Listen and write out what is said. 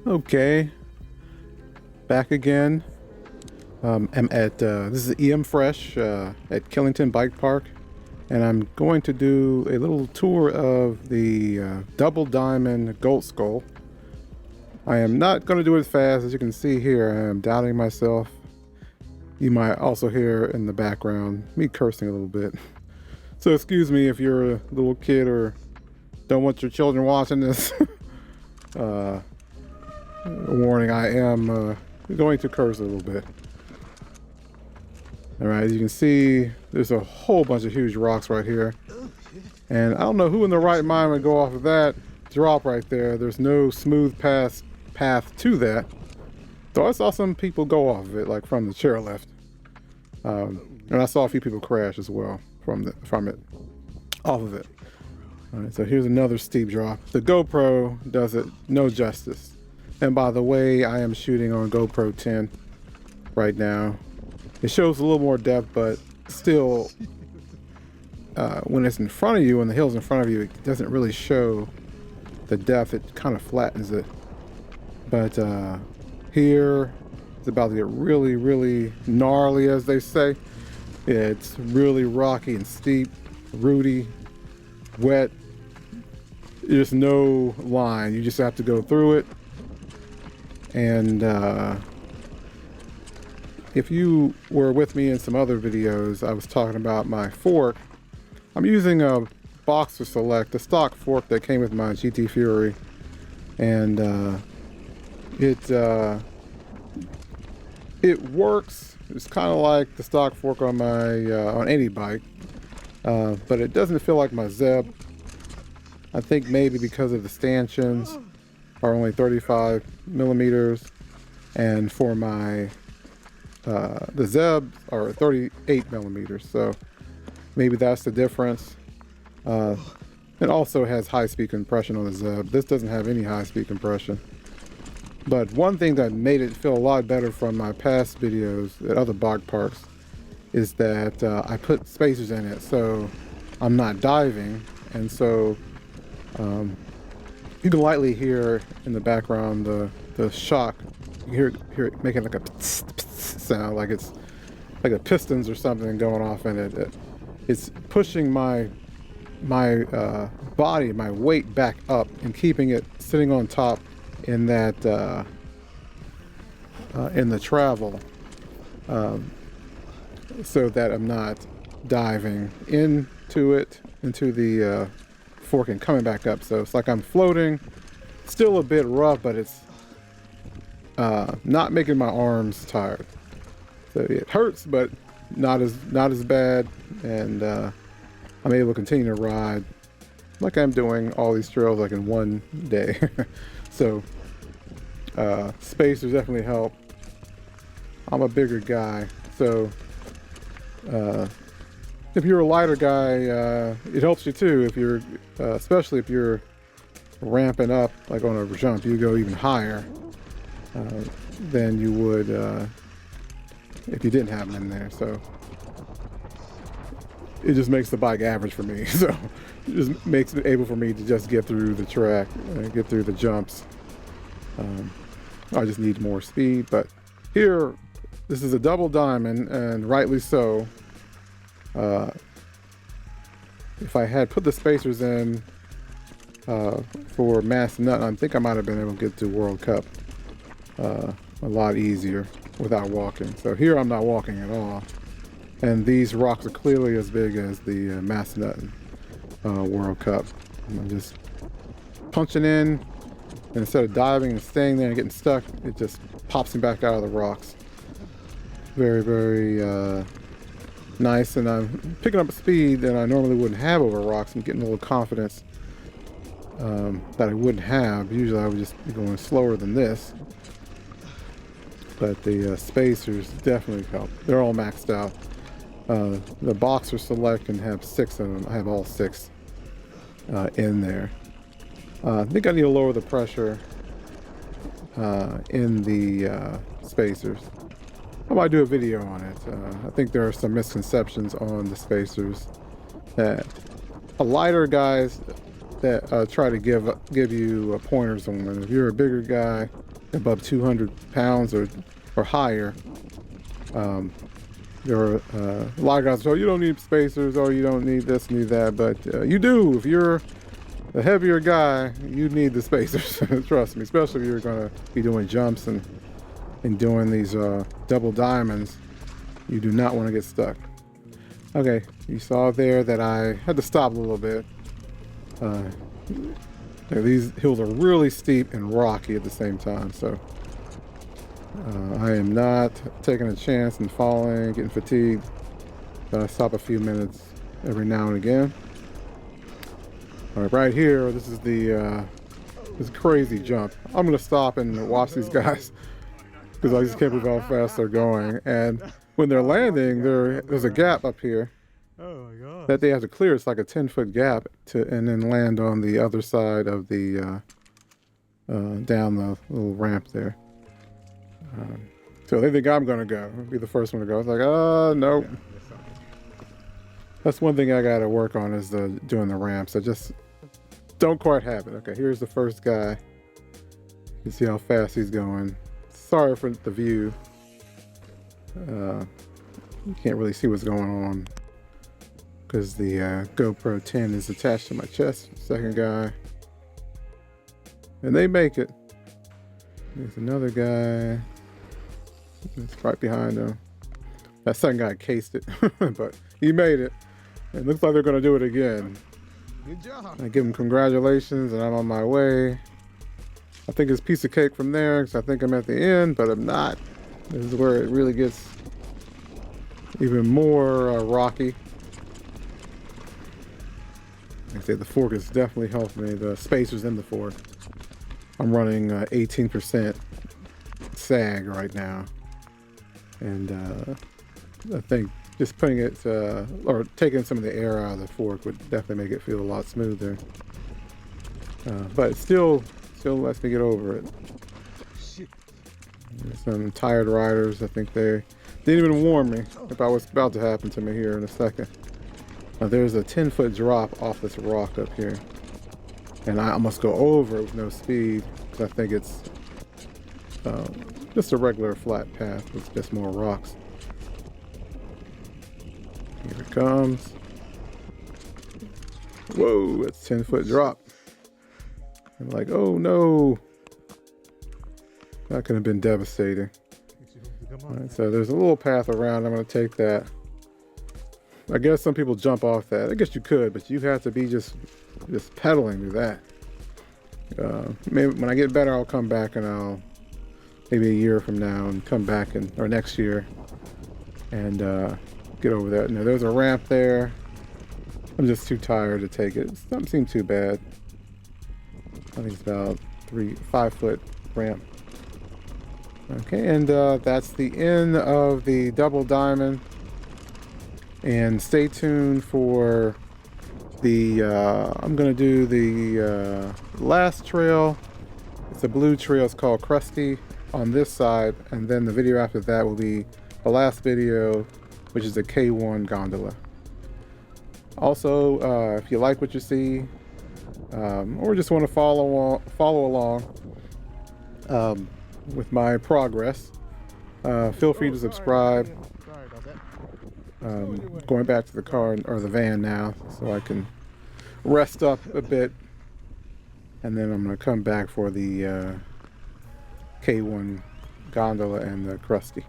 Okay, back again. I'm at this is EM Fresh at Killington Bike Park, and I'm going to do a little tour of the Double Diamond Gold Skull. I am not going to do it fast. As you can see here, I am doubting myself. You might also hear in the background me cursing a little bit. So excuse me if you're a little kid or don't want your children watching this. Warning, I am going to curse a little bit. Alright, as you can see, there's a whole bunch of huge rocks right here. And I don't know who in the right mind would go off of that drop right there. There's no smooth path to that. Though I saw some people go off of it, like from the chairlift. And I saw a few people crash as well from it, off of it. Alright, so here's another steep drop. The GoPro does it no justice. And by the way, I am shooting on GoPro 10 right now. It shows a little more depth, but still, when it's in front of you, when the hill's in front of you, it doesn't really show the depth. It kind of flattens it. But here, it's about to get really, really gnarly, as they say. It's really rocky and steep, rooty, wet. There's no line. You just have to go through it. And if you were with me in some other videos, I was talking about my fork. I'm using a Boxer Select, the stock fork that came with my GT Fury, and it works. It's kind of like the stock fork on my on any bike, but it doesn't feel like my Zeb. I think maybe because of the stanchions are only 35 millimeters, and for my the Zebs are 38 millimeters, so maybe that's the difference. It also has high-speed compression on the Zeb. This doesn't have any high-speed compression. But one thing that made it feel a lot better from my past videos at other bike parks is that I put spacers in it, so I'm not diving, and so you can lightly hear in the background the shock. You hear it making like a pss, pss sound, like it's like a pistons or something going off in it. It's pushing my body, my weight back up and keeping it sitting on top in that in the travel, so that I'm not diving into the fork and coming back up. So it's like I'm floating, still a bit rough, but it's not making my arms tired. So it hurts, but not as bad, and I'm able to continue to ride like I'm doing all these trails like in one day. So spacers definitely help. I'm a bigger guy, so if you're a lighter guy, it helps you too. If you're especially if you're ramping up, like on a jump, you go even higher than you would if you didn't have them in there. So it just makes the bike average for me. So it just makes it able for me to just get through the track, get through the jumps. I just need more speed. But here, this is a double diamond, and rightly so. If I had put the spacers in for Mass Nut, I think I might have been able to get to World Cup a lot easier without walking. So here I'm not walking at all, and these rocks are clearly as big as the Mass Nut World Cup. I'm just punching in, and instead of diving and staying there and getting stuck, it just pops me back out of the rocks. Very, very nice, and I'm picking up a speed that I normally wouldn't have over rocks. I'm getting a little confidence that I wouldn't have. Usually I would just be going slower than this. But the spacers definitely help. They're all maxed out. The Boxer Select can have 6 of them. I have all 6 in there. I think I need to lower the pressure in the spacers. I might do a video on it. I think there are some misconceptions on the spacers that a lighter guys that try to give you pointers on them. If you're a bigger guy, above 200 pounds or higher, there are a lot of guys. So you don't need spacers, or you don't need this, need that, but you do. If you're a heavier guy, you need the spacers. Trust me, especially if you're going to be doing jumps and doing these double diamonds. You do not want to get stuck. Okay, you saw there that I had to stop a little bit. These hills are really steep and rocky at the same time, so I am not taking a chance and falling, getting fatigued. I stop a few minutes every now and again. All right, right here, this is the this crazy jump. I'm gonna stop and watch these guys because I just can't believe how fast they're going. And when they're landing, there's a gap up here that they have to clear. It's like a 10-foot gap and then land on the other side of the down the little ramp there. So they think I'm gonna go. I'll be the first one to go. It's like, nope. That's one thing I gotta work on, is doing the ramps. I just don't quite have it. Okay, here's the first guy. You see how fast he's going. Sorry for the view. You can't really see what's going on because the GoPro 10 is attached to my chest. Second guy. And they make it. There's another guy. It's right behind him. That second guy cased it, but he made it. It looks like they're going to do it again. Good job. I give them congratulations, and I'm on my way. I think it's a piece of cake from there, because I think I'm at the end, but I'm not. This is where it really gets even more rocky. Like I say, the fork has definitely helped me. The spacers in the fork. I'm running 18% sag right now. And I think just putting it, or taking some of the air out of the fork would definitely make it feel a lot smoother. But it still lets me get over it. There's some tired riders. I think they didn't even warn me about what's about to happen to me here in a second. There's a 10-foot drop off this rock up here. And I almost go over it with no speed, because I think it's just a regular flat path with just more rocks. Here it comes. Whoa, it's a 10-foot drop. I'm like, oh no. That could have been devastating. All right, so there's a little path around. I'm going to take that. I guess some people jump off that. I guess you could, but you have to be just pedaling through that. Maybe when I get better, I'll come back, and I'll maybe a year from now and come back or next year and get over that. Now there's a ramp there. I'm just too tired to take it. It doesn't seem too bad. I think it's about 5-foot ramp. Okay, and that's the end of the double diamond. And stay tuned for the I'm gonna do the last trail. It's a blue trail. It's called Krusty on this side, and then the video after that will be the last video, which is the K1 gondola. Also, if you like what you see, or just want to follow along with my progress, feel free to subscribe. Going back to the car or the van now, so I can rest up a bit, and then I'm going to come back for the K1 gondola and the Krusty.